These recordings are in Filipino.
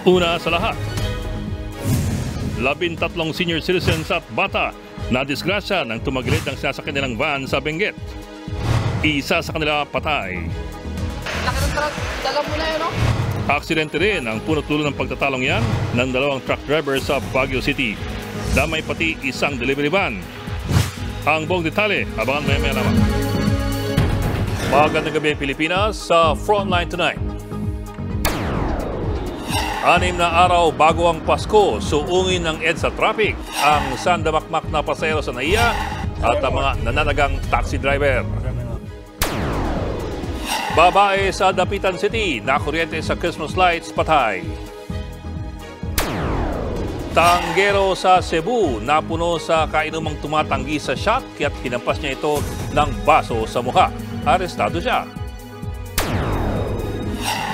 Una sa lahat, 13 senior citizens at bata na disgrasya nang tumagilid ang sasakyan nilang van sa Benguet. Isa sa kanila patay. Laki ng truck, dala mo na yun, no? Aksidente rin ang punot dulo ng pagtatalong yan ng 2 truck driver sa Baguio City. Damay pati isang delivery van. Ang buong detalye, abangan maya lamang. Magandang gabi Pilipinas sa Frontline Tonight. 6 na araw bago ang Pasko, suungin ng EDSA traffic ang sandamakmak na pasahero sa NAIA at ang mga nananagang taxi driver. Babae sa Dapitan City, nakuryente sa Christmas lights, patay. Tanggero sa Cebu, napuno sa kainumang tumatanggi sa shot kaya't hinampas niya ito ng baso sa mukha. Arestado siya.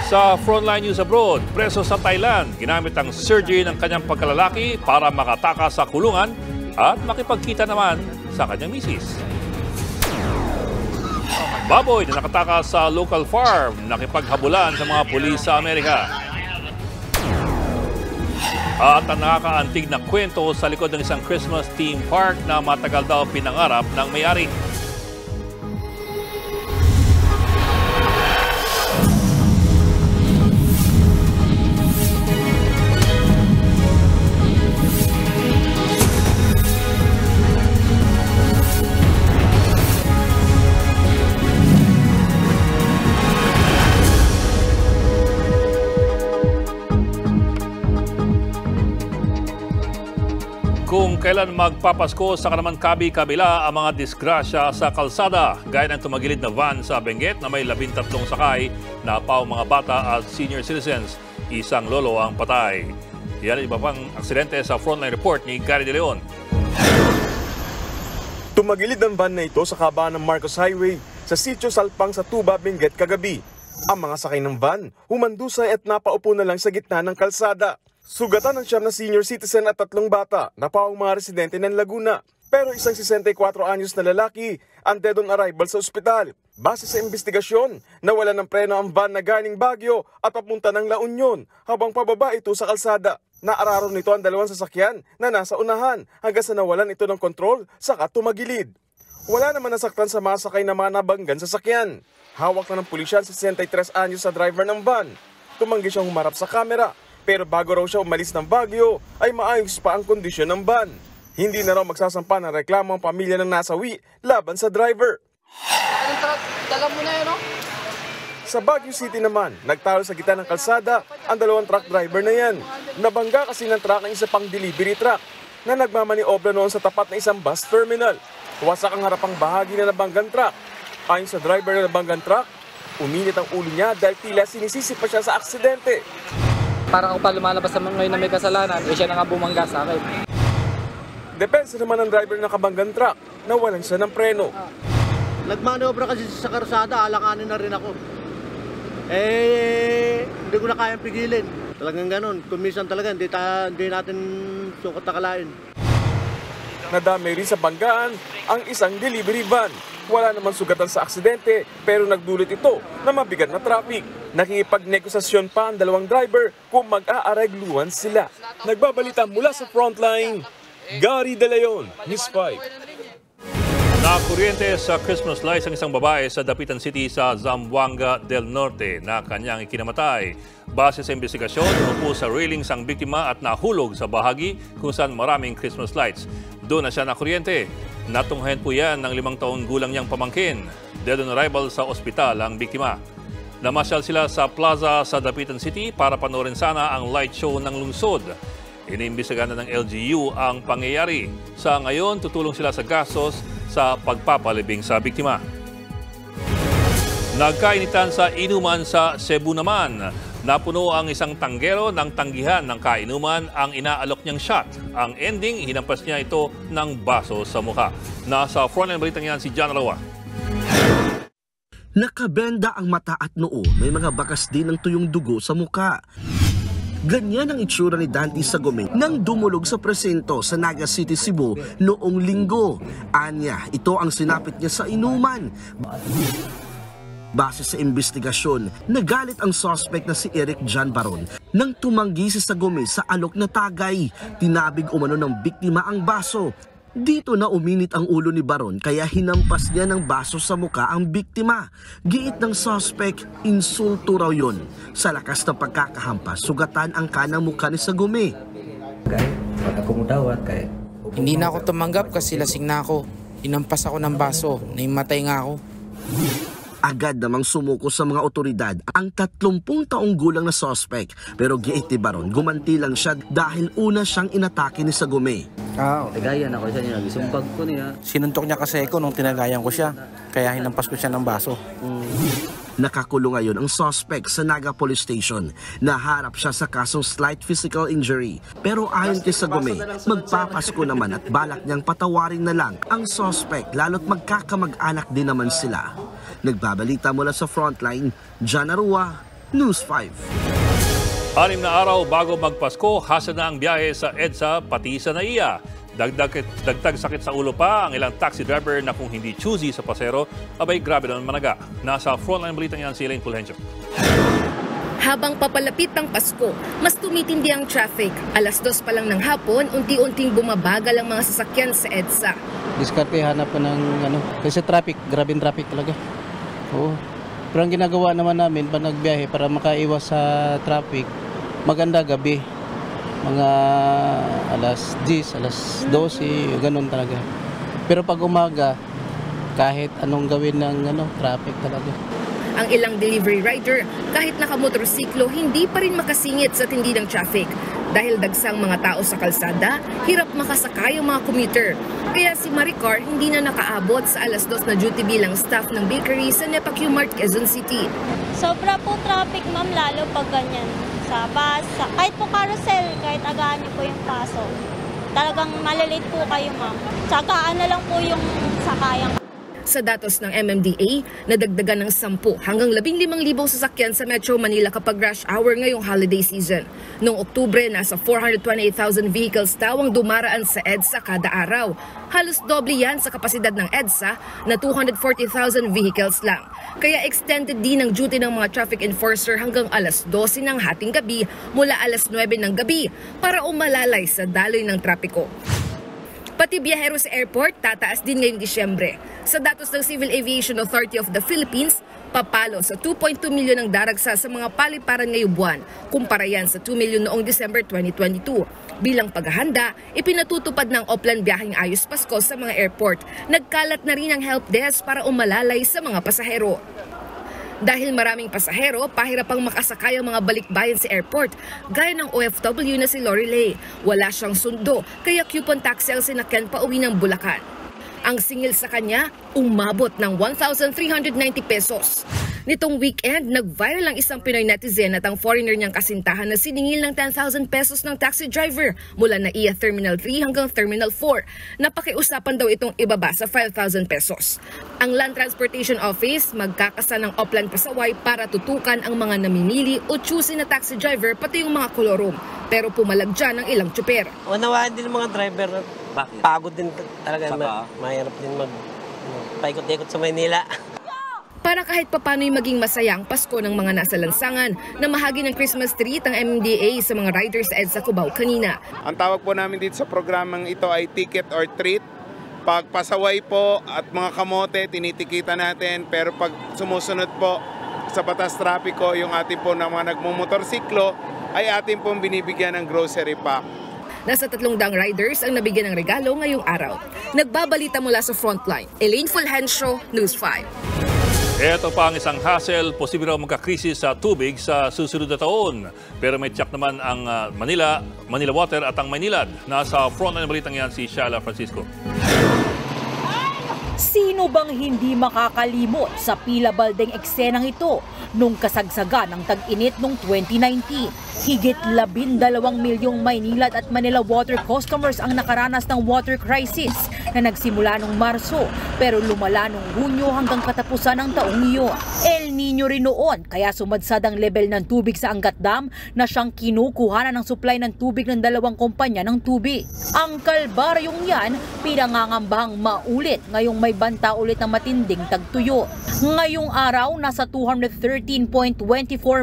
Sa Frontline News Abroad, preso sa Thailand, ginamit ang surgery ng kanyang pagkalalaki para makatakas sa kulungan at makipagkita naman sa kanyang misis. Baboy na nakatakas sa local farm, nakipaghabulan sa mga pulis sa Amerika. At ang nakakaantig na kwento sa likod ng isang Christmas theme park na matagal daw pinangarap ng may-ari. Kung kailan magpapasko sa kanaman kabi-kabila ang mga disgrasya sa kalsada, gaya ng tumagilid na van sa Benguet na may 13 sakay na pao mga bata at senior citizens, isang lolo ang patay. Yan iba pang aksidente sa Frontline Report ni Gary De Leon. Tumagilid ang van na ito sa kabaan ng Marcos Highway sa Sitio Salpang sa Tuba, Benguet kagabi. Ang mga sakay ng van humandusay at napaupo na lang sa gitna ng kalsada. Sugatan ng 9 na senior citizen at 3 bata na paong mga residente ng Laguna. Pero isang 64 anyos na lalaki ang dead on arrival sa ospital. Base sa investigasyon, nawala ng preno ang van na galing Baguio at papunta ng La Union habang pababa ito sa kalsada. Naararo nito ang 2 sasakyan na nasa unahan hanggang sa nawalan ito ng kontrol saka tumagilid. Wala naman nasaktan sa masakay na mga nabanggan sa sakyan. Hawak na ng pulisya ang 63 anyos sa driver ng van. Tumanggi siyang humarap sa kamera. Pero bago raw siya umalis ng Baguio, ay maayos pa ang kondisyon ng van. Hindi na raw magsasampa ng reklamo ang pamilya ng nasawi laban sa driver. Anong truck, dala mo na yun, no? Sa Baguio City naman, nagtalo sa gitna ng kalsada ang 2 truck driver na yan. Nabangga kasi ng truck ng isa pang delivery truck na nagmamaniobra noon sa tapat ng isang bus terminal. Wasak ang harapang bahagi na nabanggang truck. Ayon sa driver na nabanggang truck, uminit ang ulo niya dahil tila sinisisi pa siya sa aksidente. Parang ako pa lumalabas sa mga ngayon na may kasalanan, siya na nga bumangga sa akin. Depensa naman ng driver ng kabanggang truck na walang siya ng preno. Nagmanobra kasi sa karsada, alanganin na rin ako. Hindi ko na kayang pigilin. Talagang ganun, kumisan talaga, hindi natin sukat akalain. Nadamay rin sa banggaan ang isang delivery van. Wala naman sugatan sa aksidente pero nagdulot ito na mabigat na traffic. Nakikipag-negosasyon pa ang 2 driver kung mag-aaregluhan sila. Nagbabalita mula sa Frontline, Gary De Leon, News 5. Nakuryente sa Christmas lights ang isang babae sa Dapitan City sa Zamboanga del Norte na kanyang ikinamatay. Base sa investigasyon, umupo sa railings ang biktima at nahulog sa bahagi kung saan maraming Christmas lights. Doon na siya nakuryente. Natunghayan po yan ng 5 taong gulang niyang pamangkin. Dead on arrival sa ospital ang biktima. Namasyal sila sa plaza sa Dapitan City para panoorin sana ang light show ng lungsod. Iniimbestigahan na ng LGU ang pangyayari. Sa ngayon, tutulong sila sa gastos sa pagpapalibing sa biktima. Nagkainitan sa inuman sa Cebu naman. Napuno ang isang tanggero ng tanggihan ng kainuman ang inaalok niyang shot. Ang ending, hinampas niya ito ng baso sa mukha. Nasa Frontline Balitang yan si John Alawa. Nakabenda ang mata at noo, may mga bakas din ng tuyong dugo sa muka. Ganyan ang itsura ni Dante Sagome nang dumulog sa presinto sa Naga City, Cebu noong linggo. Anya, ito ang sinapit niya sa inuman. Base sa investigasyon, nagalit ang suspect na si Eric John Baron Nang tumanggi si Sagome sa alok na tagay, tinabig umano ng biktima ang baso. Dito na uminit ang ulo ni Baron kaya hinampas niya ng baso sa muka ang biktima. Giit ng suspect, insulto raw yun. Sa lakas ng pagkakahampas, sugatan ang kanang muka ni Sagome. Hindi na ako tumanggap kasi lasing na ako. Hinampas ako ng baso, naimatay nga ako. Agad namang sumuko sa mga otoridad ang 30 taong gulang na suspect. Pero giit ni Baron, gumanti lang siya dahil una siyang inatake ni Sagome. Tagayan ako siya niya, gisumpag ko niya. Sinuntok niya kasi ako nung tinagayan ko siya, kaya hinampas ko siya ng baso. Nakakulong ngayon ang suspect sa Naga Police Station. Naharap siya sa kasong slight physical injury. Pero ayon kay Sagome, magpapasko naman at balak niyang patawarin na lang ang suspect lalo't magkakamag-anak din naman sila. Nagbabalita mula sa Frontline, John Arua, News 5. 6 na araw bago magpasko, hasa na ang biyahe sa EDSA pati sa NAIA. Dagdag sakit sa ulo pa ang ilang taxi driver na kung hindi choosy sa pasero, abay grabe naman managa. Nasa Frontline balitang yan si Elaine Fulgencio. Habang papalapit ang Pasko, mas tumitindi ang traffic. 2:00 pa lang ng hapon, unti-unting bumabagal ang mga sasakyan sa EDSA. Diskarte hanap ko ng kasi traffic, grabing traffic talaga. Oo. Pero ang ginagawa naman namin pag nagbiyahe para makaiwas sa traffic, maganda gabi. Mga 10:00, 12:00, ganun talaga. Pero pag umaga, kahit anong gawin ng traffic talaga. Ang ilang delivery rider, kahit nakamotorsiklo, hindi pa rin makasingit sa tindi ng traffic. Dahil dagsang mga tao sa kalsada, hirap makasakay ang mga commuter. Kaya si Maricar hindi na nakaabot sa 2:00 na duty bilang staff ng bakery sa Nepa Q-Mart, Quezon City. Sobra po traffic, ma'am, lalo pag ganyan. Sa bus, kahit po carousel, kahit agaan niyo po yung pasok. Talagang malalate po kayo, ma'am. Tsagaan na lang po yung sakayan. Sa datos ng MMDA, nadagdagan ng 10 hanggang 15,000 sasakyan sa Metro Manila kapag rush hour ngayong holiday season. Noong Oktubre, nasa 428,000 vehicles daw ang dumaraan sa EDSA kada araw. Halos doble yan sa kapasidad ng EDSA na 240,000 vehicles lang. Kaya extended din ang duty ng mga traffic enforcer hanggang 12:00 ng hating gabi mula 9:00 ng gabi para umalalay sa daloy ng trapiko. Pati biyahero sa airport, tataas din ngayong Disyembre. Sa datos ng Civil Aviation Authority of the Philippines, papalo sa 2.2 milyon ang daragsa sa mga paliparan ngayong buwan, kumpara yan sa 2 milyon noong December 2022. Bilang paghahanda, ipinatutupad ng Oplan Biyaheng Ayos Pasko sa mga airport. Nagkalat na rin ang help desk para umalalay sa mga pasahero. Dahil maraming pasahero, pahirapang makasakay ang mga balikbayan sa airport, gaya ng OFW na si Lorelei. Wala siyang sundo, kaya coupon taxi ang sinakyan pa uwi ng Bulacan. Ang singil sa kanya, umabot ng 1,390 pesos. Nitong weekend, nag-viral ang isang Pinoy netizen at ang foreigner niyang kasintahan na siningil ng 10,000 pesos ng taxi driver mula NAIA Terminal 3 hanggang Terminal 4. Napakiusapan daw itong ibaba sa 5,000 pesos. Ang Land Transportation Office magkakasa ng Oplan Pasaway para tutukan ang mga namimili o choosy na taxi driver pati yung mga kolorum. Pero pumalag dyan ang ilang tsuper. Unawaan din ng mga driver. Bakit? Pagod din talaga. Mahirap din paikot-ikot sa Maynila. Para kahit papano'y maging masaya ang Pasko ng mga nasa lansangan, namahagi ng Christmas tree ang MMDA sa mga riders sa EDSA Cubao kanina. Ang tawag po namin dito sa programang ito ay ticket or treat. Pag pasaway po at mga kamote, tinitikita natin. Pero pag sumusunod po sa batas trapiko, yung ating po ng mga nagmumotorsiklo, ay ating pong binibigyan ng grocery pack. Nasa 300 riders ang nabigyan ng regalo ngayong araw. Nagbabalita mula sa Frontline, Elaine Fulgencio, News 5. Ito pa ang isang hassle, posible raw magkakrisis sa tubig sa susunod na taon. Pero may tiyak naman ang Manila Water at ang Maynilad. Nasa Frontline balitang yan si Shala Francisco. Sino bang hindi makakalimot sa pila-baldeng eksenang ito nung kasagsagan ng tag-init noong 2019? Higit 12 milyong Maynilad at Manila Water customers ang nakaranas ng water crisis na nagsimula noong Marso pero lumala noong Hunyo hanggang katapusan ng taong iyon. El Nino rin noon kaya sumadsad ang level ng tubig sa Angat Dam na siyang kinukuhanan ng supply ng tubig ng dalawang kumpanya ng tubig. Ang kalbaryong yan pinangangambahang maulit ngayong may banta ulit ng matinding tagtuyo. Ngayong araw, nasa 213.24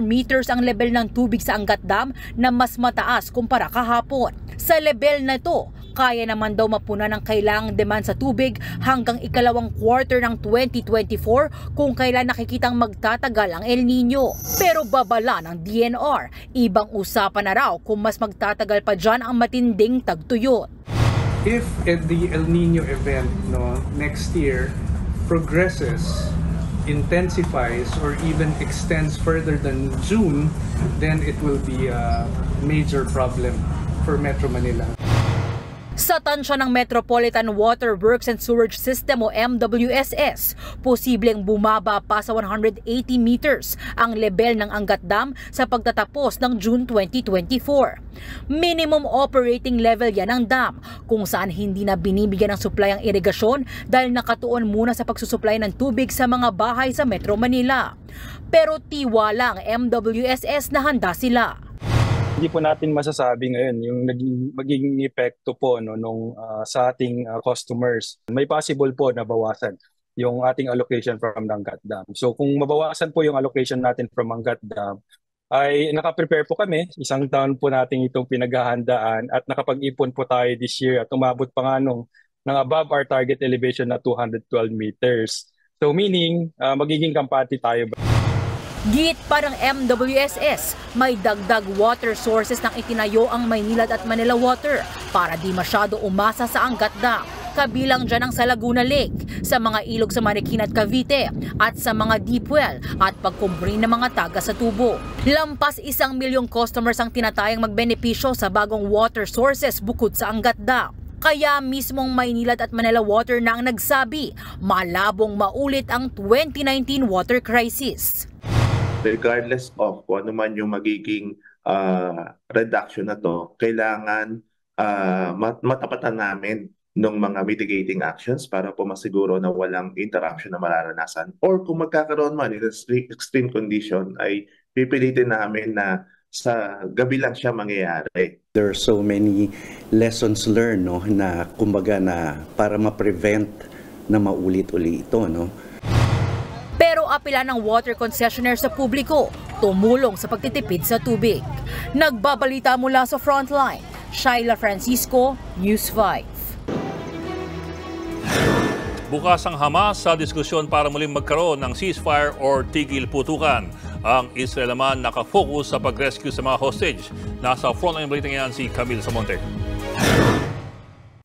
meters ang level ng tubig sa Angat Dam na mas mataas kumpara kahapon. Sa level na ito, kaya naman daw mapunan ang kailangang demand sa tubig hanggang ikalawang quarter ng 2024 kung kailan nakikitang magtatagal ang El Nino. Pero babala ng DNR, ibang usapan na raw kung mas magtatagal pa dyan ang matinding tagtuyot. If the El Nino event next year progresses, intensifies, or even extends further than June, then it will be a major problem for Metro Manila. Sa tansya ng Metropolitan Water Works and Sewerage System o MWSS, posibleng bumaba pa sa 180 meters ang level ng Angat Dam sa pagtatapos ng June 2024. Minimum operating level yan ng dam kung saan hindi na binibigyan ng supply ang irigasyon dahil nakatuon muna sa pagsusupply ng tubig sa mga bahay sa Metro Manila. Pero tiwala ang MWSS na handa sila. Hindi po natin masasabi ngayon yung magiging epekto po sa ating customers. May possible po na bawasan yung ating allocation from Angat Dam. So kung mabawasan po yung allocation natin from Angat Dam, ay nakaprepare po kami. Isang taon po natin itong pinaghahandaan at nakapag-ipon po tayo this year at umabot pa nga ng above our target elevation na 212 meters. So meaning, magiging kampante tayo. Git parang MWSS, may dagdag water sources nang itinayo ang Maynilad at Manila Water para di masyado umasa sa Angat Dam. Kabilang dyan ang sa Laguna Lake, sa mga ilog sa Marikina at Cavite, at sa mga deep well at pagkumbri ng mga taga sa tubo. Lampas 1 milyong customers ang tinatayang magbenepisyo sa bagong water sources bukod sa Angat Dam. Kaya mismong Maynilad at Manila Water na ang nagsabi, malabong maulit ang 2019 water crisis. Regardless of kung ano man yung magiging reduction na to, kailangan matapatan namin ng mga mitigating actions para po masiguro na walang interruption na mararanasan. Or kung magkakaroon man in extreme condition, ay pipilitin namin na sa gabi lang siya mangyayari. There are so many lessons learned na kumbaga na para ma-prevent na maulit-uli ito. Pero apela ng water concessionaire sa publiko, tumulong sa pagtitipid sa tubig. Nagbabalita mula sa Frontline, Shaila Francisco, News 5. Bukas ang Hamas sa diskusyon para muling magkaroon ng ceasefire or tigil putukan. Ang Israel naman nakafocus sa pag-rescue sa mga hostage. Nasa Frontline balita ngayon si Camille Samonte.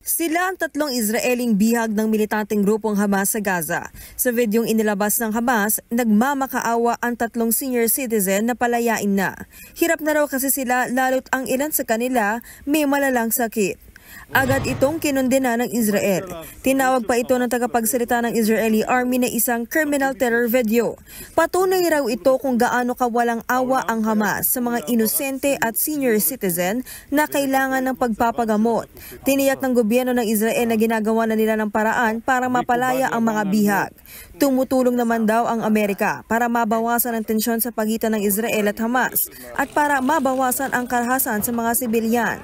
Sila ang 3 Israeling bihag ng militanteng grupong Hamas sa Gaza. Sa videong inilabas ng Hamas, nagmamakaawa ang 3 senior citizen na palayain na. Hirap na raw kasi sila lalo't ang ilan sa kanila may malalang sakit. Agad itong kinundena ng Israel. Tinawag pa ito ng tagapagsalita ng Israeli Army na isang criminal terror video. Patunay raw ito kung gaano kawalang awa ang Hamas sa mga inosente at senior citizen na kailangan ng pagpapagamot. Tiniyak ng gobyerno ng Israel na ginagawa na nila ng paraan para mapalaya ang mga bihag. Tumutulong naman daw ang Amerika para mabawasan ang tensyon sa pagitan ng Israel at Hamas at para mabawasan ang karahasan sa mga sibilyan.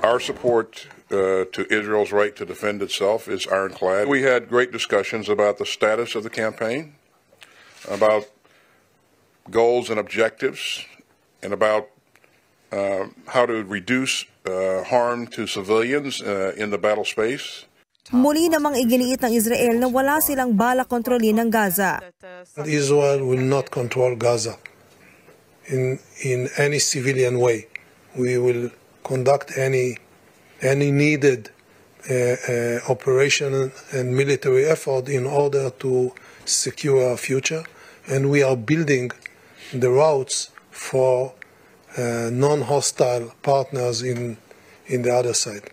Our support to Israel's right to defend itself is ironclad. We had great discussions about the status of the campaign, about goals and objectives, and about how to reduce harm to civilians in the battle space. Muli namang iginiit ng Israel na wala silang balak kontrolin ng Gaza. Israel will not control Gaza in any civilian way. We will conduct any needed operation and military effort in order to secure our future, and we are building the routes for non-hostile partners in the other side.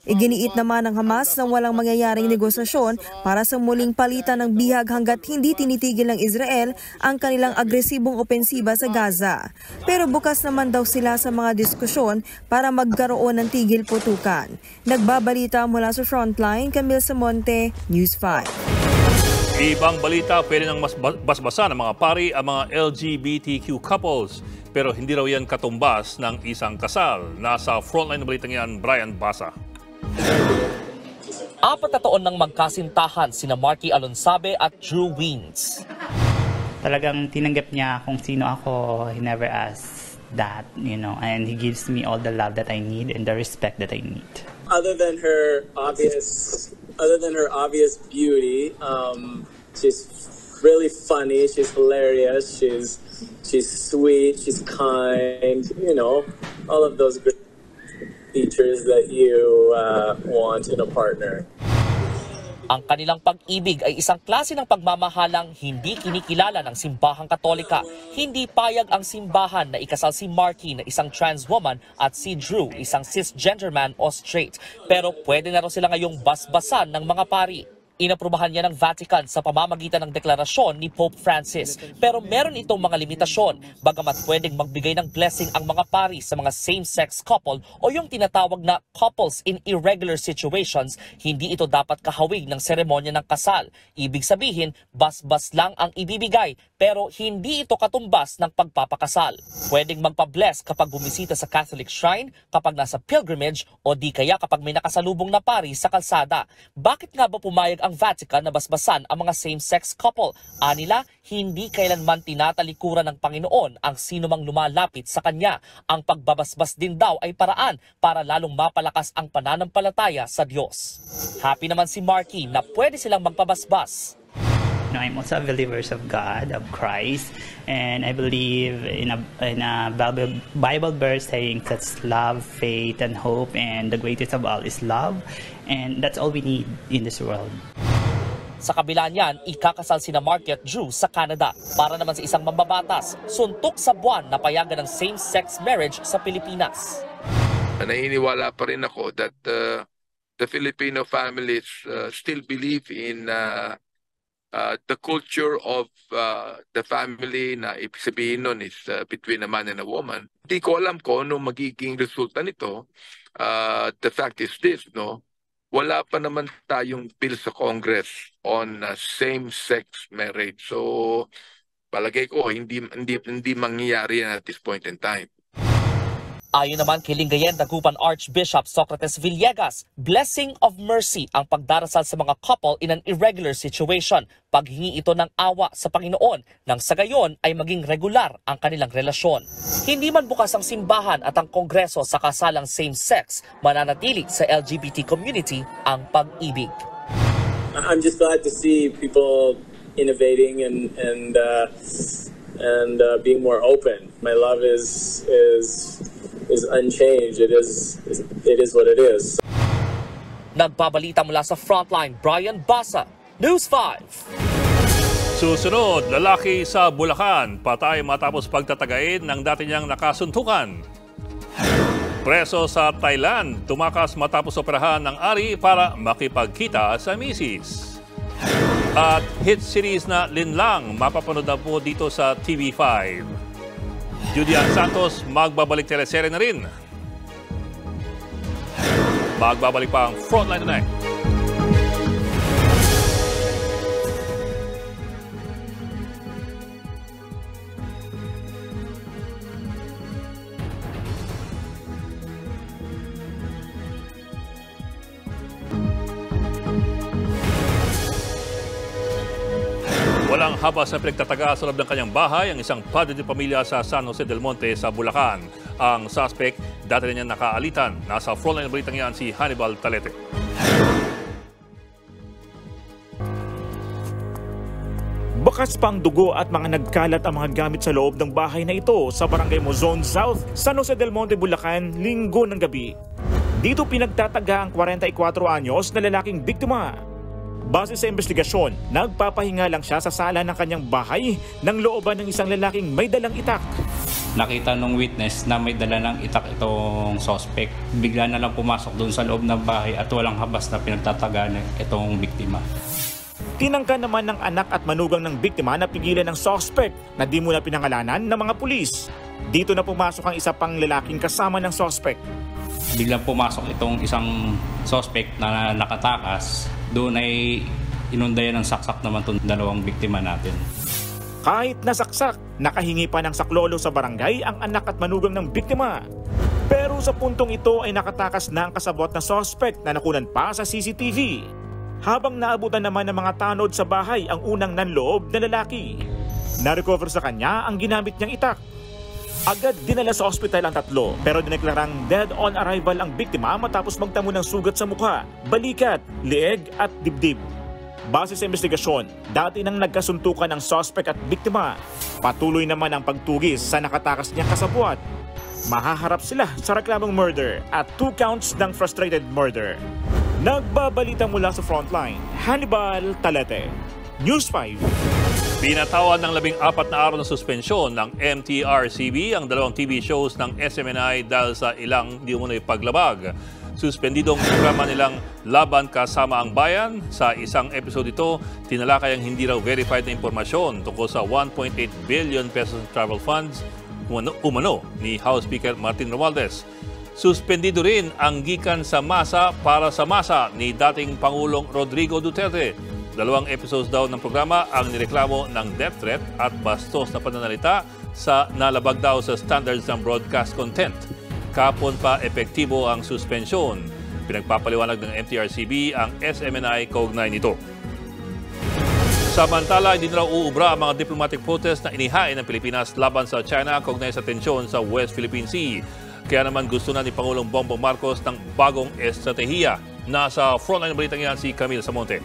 Iginiit naman ng Hamas na walang mangyayaring negosasyon para sa muling palitan ng bihag hanggat hindi tinitigil ng Israel ang kanilang agresibong opensiba sa Gaza. Pero bukas naman daw sila sa mga diskusyon para magkaroon ng tigil putukan. Nagbabalita mula sa Frontline, Camille Samonte, News 5. Ibang balita, pwede nang basbasa ng mga pari ang mga LGBTQ couples. Pero hindi raw yan katumbas ng isang kasal. Nasa frontline ng balitang yan, Brian Basa. 4 na taon nang magkasintahan sina Marky Alonsabe at Drew Wins. Talagang tinanggap niya kung sino ako. He never asked that, and he gives me all the love that I need and the respect that I need. Other than her obvious beauty, she's really funny, she's hilarious, she's sweet, she's kind, all of those good features that you want in a partner. Ang kanilang pag-ibig ay isang klase ng pagmamahalang hindi kinikilala ng simbahang Katolika. Hindi payag ang simbahan na ikasal si Marky na isang trans woman at si Drew, isang cisgender man o straight. Pero pwede na raw sila ngayong basbasan ng mga pari. Inaprubahan niya ng Vatican sa pamamagitan ng deklarasyon ni Pope Francis. Pero meron itong mga limitasyon, bagamat pwedeng magbigay ng blessing ang mga pari sa mga same-sex couple o yung tinatawag na couples in irregular situations, hindi ito dapat kahawig ng seremonya ng kasal. Ibig sabihin, basbas lang ang ibibigay, pero hindi ito katumbas ng pagpapakasal. Pwedeng magpa-bless kapag bumisita sa Catholic shrine, kapag nasa pilgrimage, o di kaya kapag may nakasalubong na pari sa kalsada. Bakit nga ba pumayag ang Vatican na basbasan ang mga same-sex couple? Anila, hindi kailanman tinatalikuran ng Panginoon ang sinumang lumalapit sa Kanya. Ang pagbabasbas din daw ay paraan para lalong mapalakas ang pananampalataya sa Diyos. Happy naman si Marky na pwede silang magpabasbas. I'm also a believer of God, of Christ, and I believe in a Bible verse saying that's love, faith, and hope, and the greatest of all is love, and that's all we need in this world. Sa kabila niyan, ikakasal sina Marky at Drew sa Canada. Para naman sa isang mambabatas, suntok sa buwan na payagan ng same-sex marriage sa Pilipinas. Naniniwala pa rin ako that the Filipino families still believe in the culture of the family na ibig sabihin nun is between a man and a woman. Hindi ko alam kung ano magiging resulta nito. The fact is this, wala pa naman tayong bill sa Congress on same-sex marriage. So, palagay ko, hindi mangyayari yan at this point in time. Ayon naman kay Lingayen Dagupan Archbishop Socrates Villegas, blessing of mercy ang pagdarasal sa mga couple in an irregular situation. Paghingi ito ng awa sa Panginoon nang sa gayon ay maging regular ang kanilang relasyon. Hindi man bukas ang simbahan at ang kongreso sa kasalang same-sex, mananatili sa LGBT community ang pag-ibig. I'm just glad to see people innovating and being more open. My love is unchanged. It is what it is. Nagbabalita mula sa Frontline, Brian Basa, News 5. Susunod, lalaki sa Bulacan, patay matapos pagtatagain ng dati niyang nakasuntukan. Preso sa Thailand, tumakas matapos operahan ng ari para makipagkita sa misis. At hit series na Linlang, mapapanood na po dito sa TV5. Julian Santos, magbabalik teleserye na rin. Magbabalik pa ang Frontline Tonight. Walang habas na pinagtataga sa loob ng kanyang bahay ang isang padre de pamilya sa San Jose del Monte sa Bulacan. Ang suspect, dati na niya nakaalitan. Nasa frontline ng balitang yan si Hannibal Talete. Bakas pang dugo at mga nagkalat ang mga gamit sa loob ng bahay na ito sa Barangay Mozon South, San Jose del Monte, Bulacan, Linggo ng gabi. Dito pinagtataga ang 44 anyos na lalaking biktima. Base sa investigasyon, nagpapahinga lang siya sa sala ng kanyang bahay nang looban ng isang lalaking may dalang itak. Nakita nung witness na may dala ng itak itong suspect. Bigla na lang pumasok doon sa loob ng bahay at walang habas na pinagtatagaan itong biktima. Tinangka naman ng anak at manugang ng biktima na pigilan ng suspect na di muna pinangalanan ng mga pulis. Dito na pumasok ang isa pang lalaking kasama ng suspect. Biglang pumasok itong isang suspect na nakatakas. Doon ay inundayan ng saksak naman itong dalawang biktima natin. Kahit nasaksak, nakahingi pa ng saklolo sa barangay ang anak at manugang ng biktima. Pero sa puntong ito ay nakatakas na ang kasabwat na suspect na nakunan pa sa CCTV. Habang naabutan naman ng mga tanod sa bahay ang unang nanloob na lalaki. Na-recover sa kanya ang ginamit niyang itak. Agad dinala sa ospital ang tatlo pero dineklarang dead on arrival ang biktima matapos magtamo ng sugat sa mukha, balikat, leeg at dibdib. Base sa investigasyon, dati nang nagkasuntukan ang suspect at biktima. Patuloy naman ang pagtugis sa nakatakas niyang kasabwat. Mahaharap sila sa reklamong murder at 2 counts ng frustrated murder. Nagbabalita mula sa Frontline, Hannibal Talete, News 5. Pinatawan ng 14 na araw na suspensyon ng MTRCB ang dalawang TV shows ng SMNI dahil sa ilang di umunoy paglabag. Suspendidong programa nilang Laban Kasama ang Bayan. Sa isang episode ito, tinalakay ang hindi raw verified na impormasyon tungkol sa 1.8 billion pesos travel funds umano ni House Speaker Martin Romualdez. Suspendido rin ang gikan sa masa para sa masa ni dating Pangulong Rodrigo Duterte. 2 episodes daw ng programa ang nireklamo ng death threat at bastos na pananalita sa nalabag daw sa standards ng broadcast content. Kapon pa epektibo ang suspensyon. Pinagpapaliwanag ng MTRCB ang SMNI kaugnay nito. Samantala, hindi na raw uubra ang mga diplomatic protest na inihain ng Pilipinas laban sa China kaugnay sa tensyon sa West Philippine Sea. Kaya naman gusto na ni Pangulong Bongbong Marcos ng bagong estratehiya. Nasa frontline ng balitang yan si Camille Samonte.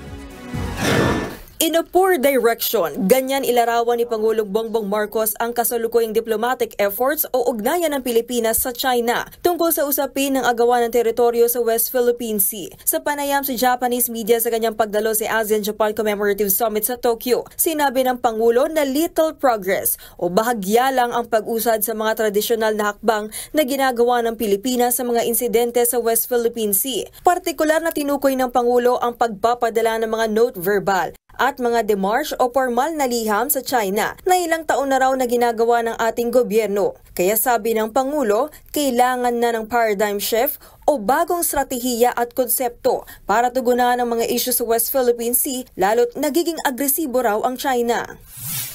In a poor direction, ganyan ilarawan ni Pangulong Bongbong Marcos ang kasalukuyang diplomatic efforts o ugnayan ng Pilipinas sa China tungkol sa usapin ng agawan ng teritoryo sa West Philippine Sea. Sa panayam sa Japanese media sa kanyang pagdalo sa ASEAN-Japan Commemorative Summit sa Tokyo, sinabi ng Pangulo na little progress o bahagya lang ang pag-usad sa mga tradisyonal na hakbang na ginagawa ng Pilipinas sa mga insidente sa West Philippine Sea. Partikular na tinukoy ng Pangulo ang pagpapadala ng mga note verbal at mga demarche o formal na liham sa China na ilang taon na raw na ginagawa ng ating gobyerno. Kaya sabi ng Pangulo, kailangan na ng paradigm shift o bagong strategiya at konsepto para tugunan ang mga isyu sa West Philippine Sea lalo't nagiging agresibo raw ang China.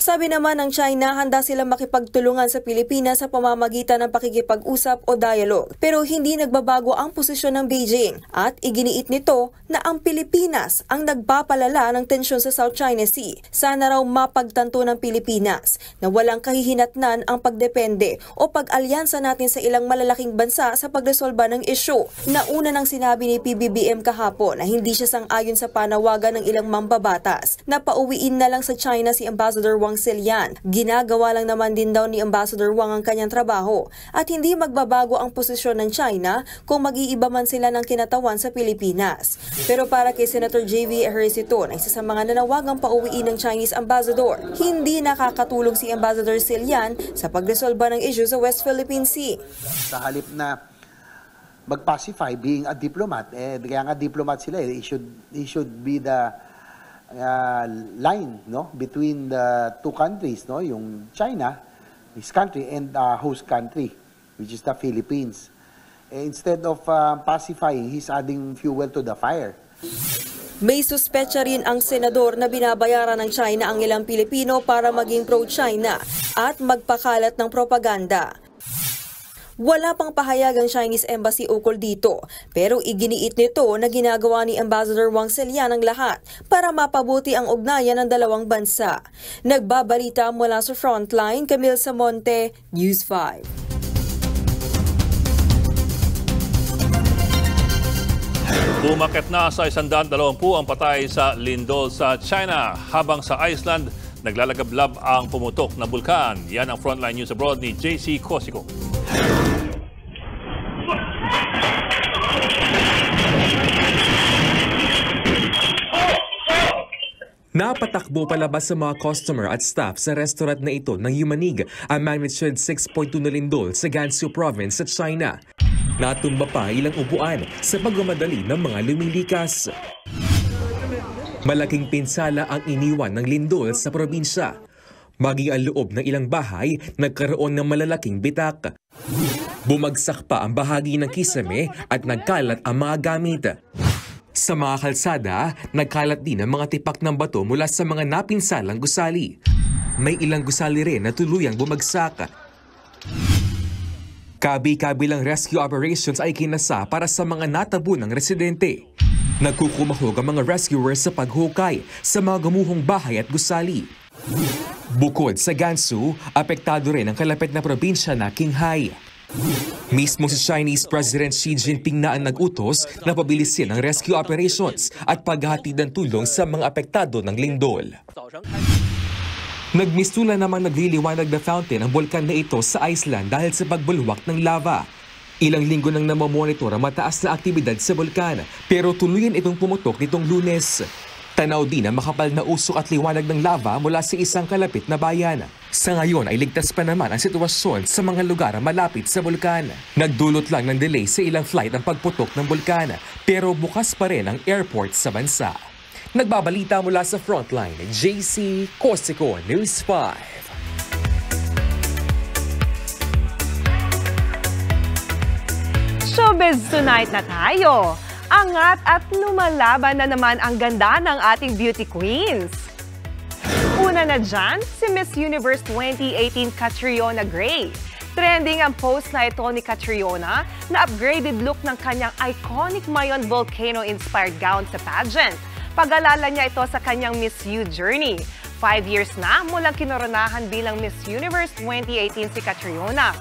Sabi naman ng China, handa silang makipagtulungan sa Pilipinas sa pamamagitan ng pakikipag-usap o dialogue. Pero hindi nagbabago ang posisyon ng Beijing at iginiit nito na ang Pilipinas ang nagpapalala ng tensyon sa South China Sea. Sana raw mapagtanto ng Pilipinas na walang kahihinatnan ang pagdepende o pag-alyansa natin sa ilang malalaking bansa sa pagresolba ng isyu. Nauna nang sinabi ni PBBM kahapon na hindi siya sang-ayon sa panawagan ng ilang mambabatas na pauwiin na lang sa China si Ambassador Wang Zelian. Ginagawa lang naman din daw ni Ambassador Wang ang kanyang trabaho at hindi magbabago ang posisyon ng China kung mag-iiba man sila ng kinatawan sa Pilipinas. Pero para kay Senator J.V. Ejercito na isa sa mga nanawagang pauwiin ng Chinese Ambassador, hindi nakakatulong si Ambassador Zelian sa pagresolba ng issue sa West Philippine Sea. Sa halip na mag-pacify being a diplomat, kaya nga diplomat sila, he should be the line, no, between the two countries, no, yung China, his country, and host country, which is the Philippines. Instead of pacifying, he's adding fuel to the fire. May suspecha rin ang senador na binabayaran ng China ang ilang Pilipino para maging pro-China at magpakalat ng propaganda. Wala pang pahayag ang Chinese Embassy ukol dito, pero iginiit nito na ginagawa ni Ambassador Wang Zelian ang lahat para mapabuti ang ugnayan ng dalawang bansa. Nagbabalita mula sa Frontline, Camille Samonte, News 5. Umakyat na sa 120 ang patay sa lindol sa China, habang sa Iceland naglalagablab ang pumutok na bulkan. Yan ang Frontline News Abroad ni JC Cosico. Napatakbo palabas sa mga customer at staff sa restaurant na ito ng Yumanig ang magnitude 6.2 na lindol sa Gansu Province sa China. Natumba pa ilang upuan sa pagmamadali ng mga lumilikas. Malaking pinsala ang iniwan ng lindol sa probinsya. Maging ang loob ng ilang bahay, nagkaroon ng malalaking bitak. Bumagsak pa ang bahagi ng kisame at nagkalat ang mga gamit. Sa mga kalsada, nagkalat din ang mga tipak ng bato mula sa mga napinsalang gusali. May ilang gusali rin na tuluyang bumagsak. Kabi-kabilang rescue operations ay kinasa para sa mga natabunang residente. Nagkukumahog ang mga rescuers sa paghukay sa mga gumuhong bahay at gusali. Bukod sa Gansu, apektado rin ang kalapit na probinsya na Qinghai. Mismo si Chinese President Xi Jinping na ang nag-utos na pabilisin ang rescue operations at paghahatid ng tulong sa mga apektado ng lindol. Nagmistula namang nagliliwanag na fountain ang bulkan na ito sa Iceland dahil sa pagbulwak ng lava. Ilang linggo nang namamonitor ang mataas na aktibidad sa bulkan pero tuluyan itong pumutok nitong Lunes. Tanaw din ang makapal na usok at liwanag ng lava mula sa isang kalapit na bayan. Sa ngayon ay ligtas pa naman ang sitwasyon sa mga lugar malapit sa bulkan. Nagdulot lang ng delay sa ilang flight ang pagputok ng bulkan pero bukas pa rin ang airport sa bansa. Nagbabalita mula sa Frontline, JC Cosico, News 5. Showbiz Tonight na tayo. Angat at lumalaban na naman ang ganda ng ating beauty queens. Una na dyan, si Miss Universe 2018 Catriona Gray. Trending ang post na ito ni Catriona na upgraded look ng kanyang iconic Mayon volcano-inspired gown sa pageant. Pag-alala niya ito sa kanyang Miss U journey. 5 years na mulang kinoronahan bilang Miss Universe 2018 si Catriona.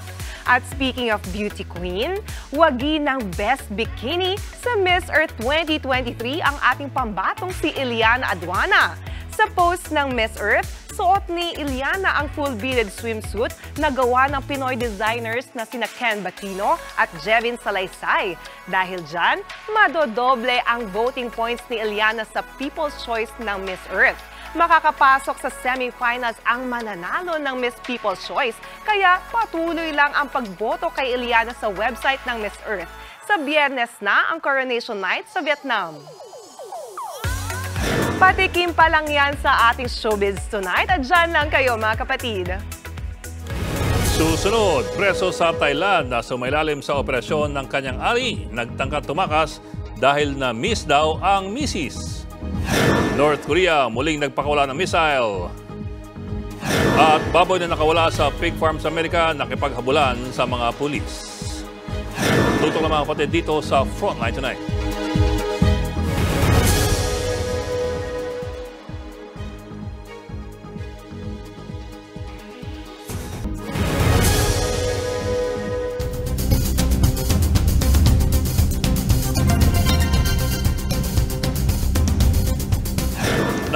At speaking of beauty queen, wagi ng best bikini sa Miss Earth 2023 ang ating pambatong si Iliana Aduana. Sa post ng Miss Earth, suot ni Iliana ang full beaded swimsuit na gawa ng Pinoy designers na sina Ken Batino at Jevin Salaysay. Dahil dyan, madodoble ang voting points ni Iliana sa People's Choice ng Miss Earth. Makakapasok sa semifinals ang mananalo ng Miss People's Choice, kaya patuloy lang ang pagboto kay Iliana sa website ng Miss Earth. Sa Biyernes na ang Coronation Night sa Vietnam. Patikim pa lang yan sa ating Showbiz Tonight at dyan lang kayo mga kapatid. Susunod, preso sa Thailand na sumailalim sa operasyon ng kanyang ari. Nagtangka tumakas dahil na miss daw ang misis. North Korea muling nagpakawala ng missile. At baboy na nakawala sa pig farm sa Amerika nakipaghabulan sa mga pulis. Tutok lang mga kapatid dito sa Frontline Tonight.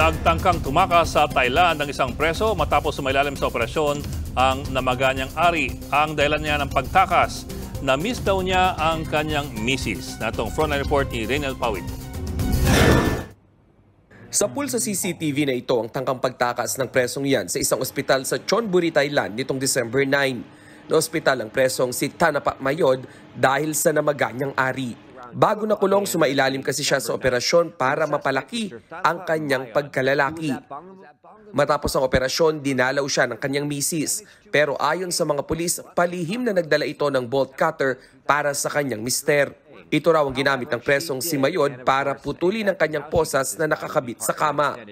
Nagtangkang tumakas sa Thailand ang isang preso matapos sumailalim sa operasyon ang namaganyang ari. Ang dahilan niya ng pagtakas, na-miss daw niya ang kanyang misis. Natong Frontline Report ni Reynel Pawid. Sa pool sa CCTV na ito ang tangkang pagtakas ng presong yan sa isang ospital sa Chonburi, Thailand nitong December 9. Na-ospital ang presong si Thanapa Mayod dahil sa namaganyang ari. Bago nakulong, sumailalim kasi siya sa operasyon para mapalaki ang kanyang pagkalalaki. Matapos ang operasyon, dinalaw siya ng kanyang misis. Pero ayon sa mga pulis, palihim na nagdala ito ng bolt cutter para sa kanyang mister. Ito raw ang ginamit ng presong si Mayod para putulin ang kanyang posas na nakakabit sa kama.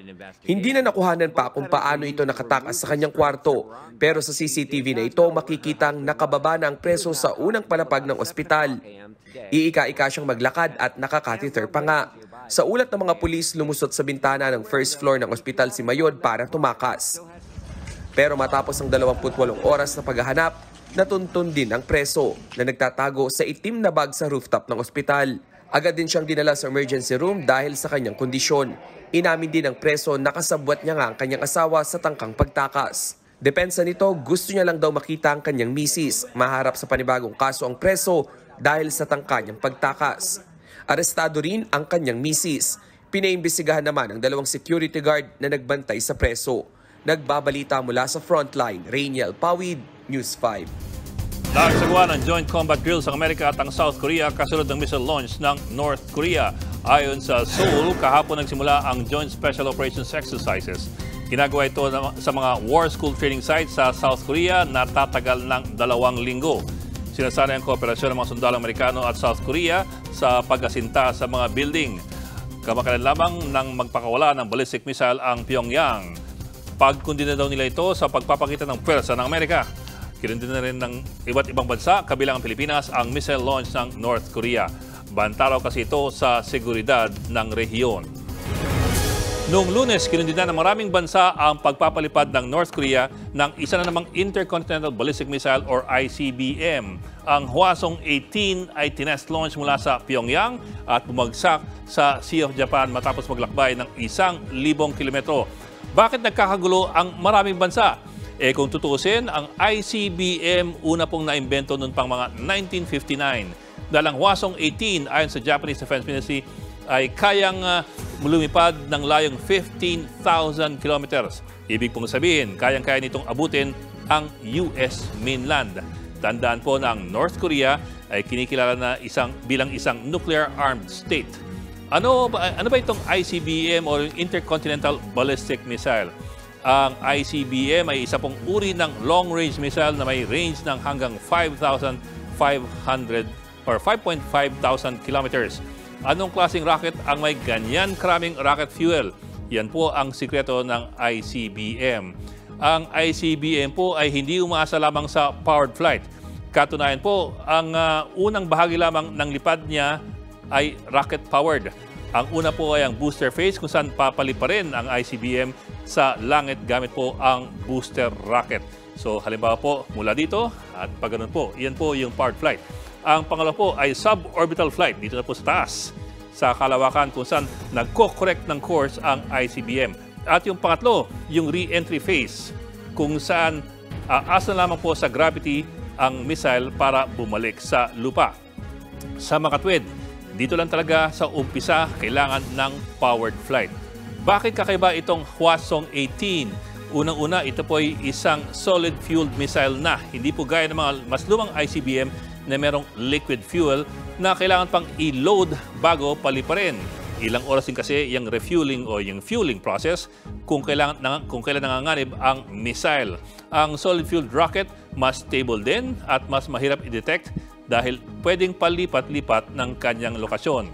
Hindi na nakuhanan pa kung paano ito nakatakas sa kanyang kwarto. Pero sa CCTV na ito, makikitang nakababa na ang preso sa unang palapag ng ospital. Iika-ika siyang maglakad at nakakatheter pa nga. Sa ulat ng mga pulis, lumusot sa bintana ng first floor ng ospital si Mayod para tumakas. Pero matapos ang 28 oras na paghahanap, natuntun din ang preso na nagtatago sa itim na bag sa rooftop ng ospital. Agad din siyang dinala sa emergency room dahil sa kanyang kondisyon. Inamin din ng preso na kasabwat niya nga ang kanyang asawa sa tangkang pagtakas. Depensa nito, gusto niya lang daw makita ang kanyang misis. Maharap sa panibagong kaso ang preso dahil sa tangka niyang pagtakas. Arestado rin ang kanyang misis. Pinaimbestigahan naman ang 2 security guard na nagbantay sa preso. Nagbabalita mula sa Frontline, Reynel Pawid, News 5. Nagsagawa ng joint combat drills ang Amerika at ang South Korea kasunod ng missile launch ng North Korea. Ayon sa Seoul, kahapon nagsimula ang Joint Special Operations Exercises. Ginagawa ito sa mga war school training sites sa South Korea na tatagal ng 2 linggo. Sinasana ang kooperasyon ng mga sundalong Amerikano at South Korea sa pag-asinta sa mga building. Kamakailan lamang nang magpakawala ng ballistic missile ang Pyongyang. Pagkundina daw nila ito sa pagpapakita ng pwersa ng Amerika. Kinundina rin ng iba't ibang bansa, kabilang ang Pilipinas, ang missile launch ng North Korea. Bantaraw kasi ito sa seguridad ng rehiyon. Noong Lunes, kinundina ng maraming bansa ang pagpapalipad ng North Korea ng isa na namang Intercontinental Ballistic Missile or ICBM. Ang Hwasong 18 ay tinest launch mula sa Pyongyang at bumagsak sa Sea of Japan matapos maglakbay ng 1,000 kilometro. Bakit nagkakagulo ang maraming bansa? Kung tutuusin, ang ICBM una pong naimbento noon pang mga 1959. Dahil ang Hwasong 18 ayon sa Japanese Defense Ministry ay kayang lumipad ng layong 15,000 kilometers. Ibig pong sabihin, kayang-kaya nitong abutin ang US mainland. Tandaan po na ang North Korea ay kinikilala na bilang isang nuclear-armed state. Ano ba itong ICBM o Intercontinental Ballistic Missile? Ang ICBM ay isa pong uri ng long-range missile na may range ng hanggang 5,500 or 5,500 kilometers. Anong klaseng rocket ang may ganyan karaming rocket fuel? Yan po ang sikreto ng ICBM. Ang ICBM po ay hindi umaasa lamang sa powered flight. Katunayan po, ang unang bahagi lamang ng lipad niya ay rocket-powered. Ang una po ay ang booster phase kung saan papali pa rin ang ICBM sa langit gamit po ang booster rocket. So halimbawa po mula dito at pag ganun po, yan po yung powered flight. Ang pangalawa po ay suborbital flight, dito na po sa taas, sa kalawakan kung saan nagko-correct ng course ang ICBM. At yung pangatlo, yung re-entry phase, kung saan aasa lamang po sa gravity ang missile para bumalik sa lupa. Sa makatwid, dito lang talaga sa umpisa kailangan ng powered flight. Bakit kakaiba itong Hwasong 18? Unang-una, ito po ay isang solid-fueled missile na. Hindi po gaya ng mga mas lumang ICBM na merong liquid fuel na kailangan pang i-load bago paliparin. Ilang oras din kasi yung refueling o yung fueling process kung kailan nanganganib ang missile. Ang solid-fueled rocket mas stable din at mas mahirap i-detect dahil pwedeng palipat-lipat ng kanyang lokasyon.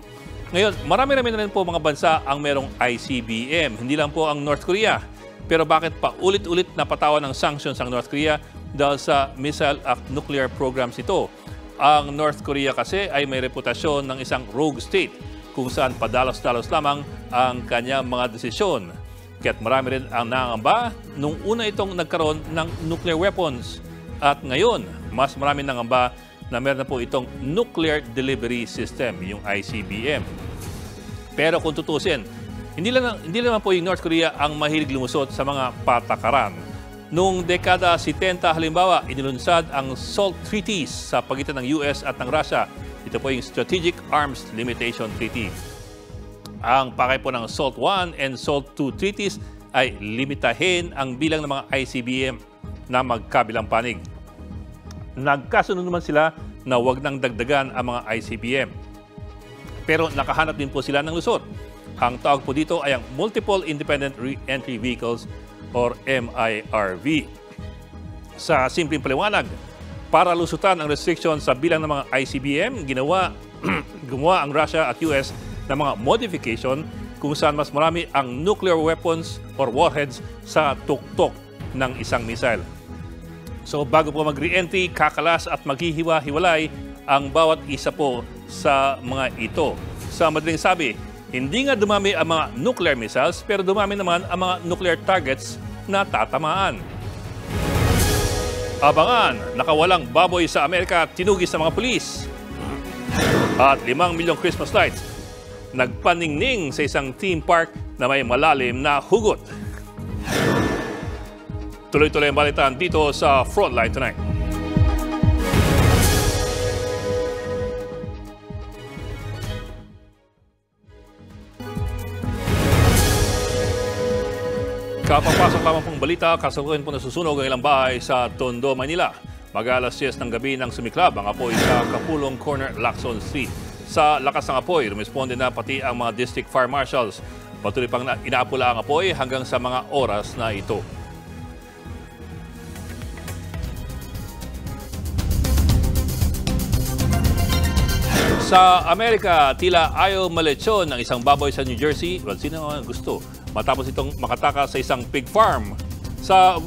Ngayon, marami-rami na rin po mga bansa ang merong ICBM. Hindi lang po ang North Korea. Pero bakit pa ulit-ulit napatawan ng sanctions ang North Korea dahil sa missile at nuclear programs ito? Ang North Korea kasi ay may reputasyon ng isang rogue state kung saan padalos-dalos lamang ang kanyang mga desisyon. Kaya't marami rin ang nangangamba nung una itong nagkaroon ng nuclear weapons. At ngayon, mas marami nangangamba na meron na po itong nuclear delivery system, yung ICBM. Pero kung tutusin, hindi lang po yung North Korea ang mahilig lumusot sa mga patakaran. Noong dekada 70 halimbawa, inilunsad ang SALT Treaties sa pagitan ng US at ng Russia. Ito po yung Strategic Arms Limitation Treaty. Ang pakay po ng SALT I and SALT II Treaties ay limitahin ang bilang ng mga ICBM na magkabilang panig. Nagkasunod naman sila na huwag nang dagdagan ang mga ICBM. Pero nakahanap din po sila ng lusot. Ang tawag po dito ay ang Multiple Independent Re-Entry Vehicles or MIRV. Sa simpleng paliwanag, para lusutan ang restriction sa bilang ng mga ICBM, gumawa ang Russia at US ng mga modification kung saan mas marami ang nuclear weapons or warheads sa tuktok ng isang missile. So bago po mag-re-entry, kakalas at maghihiwa-hiwalay ang bawat isa po sa mga ito. Sa madaling sabi, hindi nga dumami ang mga nuclear missiles pero dumami naman ang mga nuclear targets na tatamaan. Abangan, nakawalang baboy sa Amerika tinugis ng mga pulis. At 5 milyong Christmas lights nagpaningning sa isang theme park na may malalim na hugot. Tuloy-tuloy ang balitaan dito sa Frontline Tonight. Kapapasok lamang pong balita, kasalukuyan po nasusunog ang ilang bahay sa Tondo, Manila. Mag-alas 10 ng gabi nang sumiklab ang apoy sa Kapulong Corner, Lacson Street. Sa lakas ng apoy, rumisponde na pati ang mga district fire marshals. Patuloy pang inaapula ang apoy hanggang sa mga oras na ito. Sa Amerika, tila ayaw malechon ng isang baboy sa New Jersey. Well, sino ang gusto? Matapos itong makatakas sa isang pig farm. Sa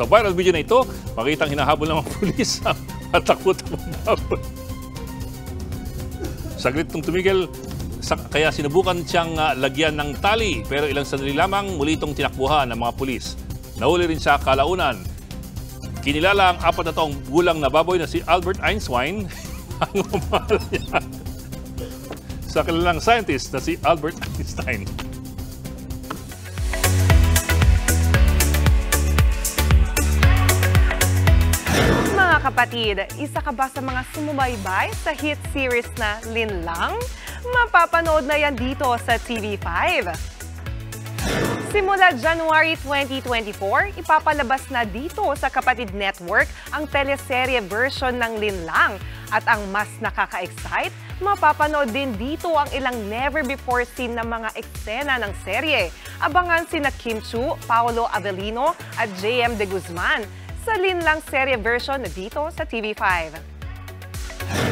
viral video na ito, makitang hinahabol ng mga pulis ang matakot-takot baboy. Saglit itong tumigil, kaya sinubukan siyang lagyan ng tali. Pero ilang sandali lamang, muli itong tinakbuhan ng mga pulis. Nahuli rin sa kalaunan. Kinilala ang 4 na taong gulang na baboy na si Albert Einstein. Ang umahala niya sa kilalang scientist na si Albert Einstein. Mga kapatid, isa ka ba sa mga sumubaybay sa hit series na Linlang? Mapapanood na yan dito sa TV5. Simula January 2024, ipapalabas na dito sa Kapatid Network ang teleserye version ng Linlang. At ang mas nakaka-excite, mapapanood din dito ang ilang never-before-seen na mga eksena ng serye. Abangan sina Kim Chu, Paolo Avellino at JM De Guzman sa Linlang serye version dito sa TV5.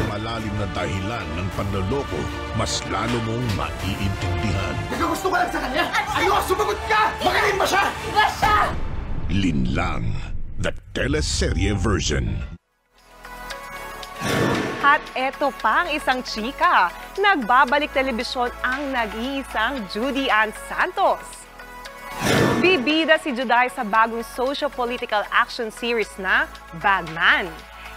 Malalim na dahilan ng panloloko, mas lalo mong maiintindihan. Gusto ko lang sa kanya! Ayoko, sumagot ka! Magaling ba siya? Ba siya? Linlang, the teleserye version. At eto pang isang chika, nagbabalik telebisyon ang nag-iisang Judy Ann Santos. Bibida si Juday sa bagong socio-political action series na Bagman.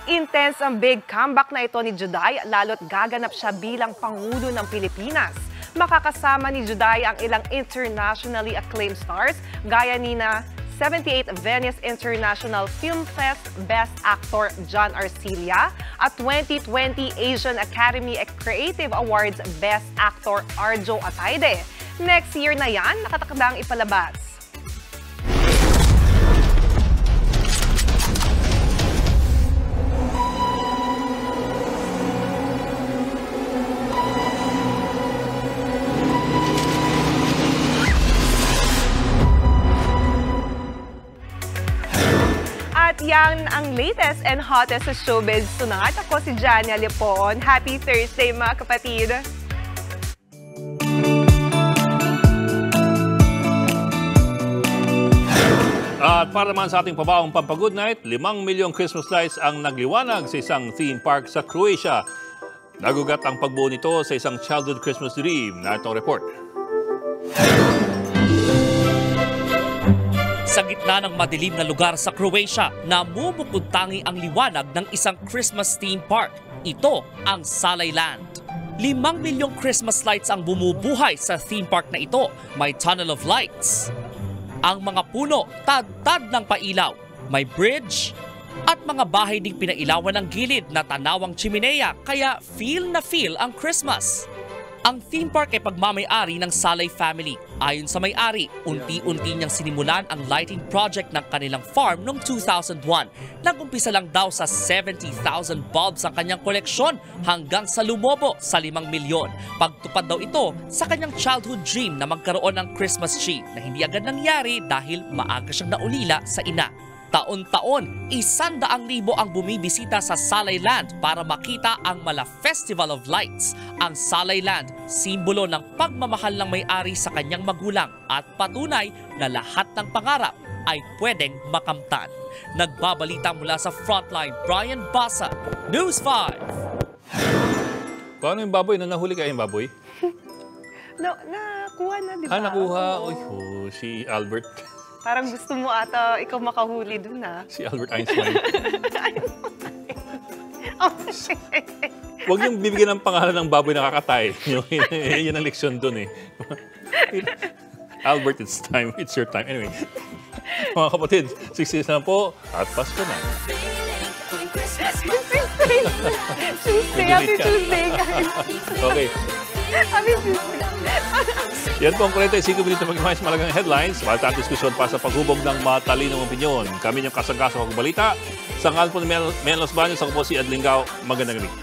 Intense ang big comeback na ito ni Juday lalo't gaganap siya bilang Pangulo ng Pilipinas. Makakasama ni Juday ang ilang internationally acclaimed stars gaya ni na 78th Venice International Film Fest Best Actor John Arcilla at 2020 Asian Academy Creative Awards Best Actor Arjo Ataide. Next year na yan, nakatakdang ipalabas. At yan ang latest and hottest sa showbiz tonight. Ako si Jania Lipon. Happy Thursday mga kapatid! At para naman sa ating pabaong pampagood night, 5 milyong Christmas lights ang nagliwanag sa isang theme park sa Croatia. Nagugat ang pagbuo nito sa isang childhood Christmas dream. Narito ang report. Sa gitna ng madilim na lugar sa Croatia, namumukod-tangi ang liwanag ng isang Christmas theme park. Ito ang Salayland. 5 milyong Christmas lights ang bumubuhay sa theme park na ito. May tunnel of lights. Ang mga puno, tad-tad ng pailaw. May bridge at mga bahay ding pinailawan ng gilid na tanawang chimenea, kaya feel na feel ang Christmas. Ang theme park ay pagmamay-ari ng Salay family. Ayon sa may-ari, unti-unti niyang sinimulan ang lighting project ng kanilang farm noong 2001. Nag-umpisa lang daw sa 70,000 bulbs ang kanyang koleksyon hanggang sa lumobo sa 5 milyon. Pagtupad daw ito sa kanyang childhood dream na magkaroon ng Christmas tree na hindi agad nangyari dahil maaga siyang naulila sa ina. Taon-taon, 100,000 ang bumibisita sa Salayland para makita ang Mala Festival of Lights. Ang Salayland, simbolo ng pagmamahal ng may-ari sa kanyang magulang at patunay na lahat ng pangarap ay pwedeng makamtan. Nagbabalita mula sa Frontline, Brian Basa, News 5. Paano yung baboy? Nahuli kayo yung baboy? Nakuha na, di ba? Nakuha. Uy, si Albert. Parang gusto mo ata ikaw makahuli dun, ha? Si Albert Einstein. Huwag niyong bibigyan ng pangalan ng baboy na kakatay. Yan ang leksyon dun eh. Albert, it's time. It's your time. Anyway, mga kapatid, 6 na po at Pasko na. Tuesday. Happy Tuesday, guys. Okay. Happy Tuesday. Yan po ang 45 minuto mag-imayos malagang headlines. Malatang diskusyon pa sa paghubog ng matalinong opinyon. Kami yung kasangkasa ng balita. Sa ngalan po ni Melos Baños, ako po si Ed Lingao. Magandang gabi.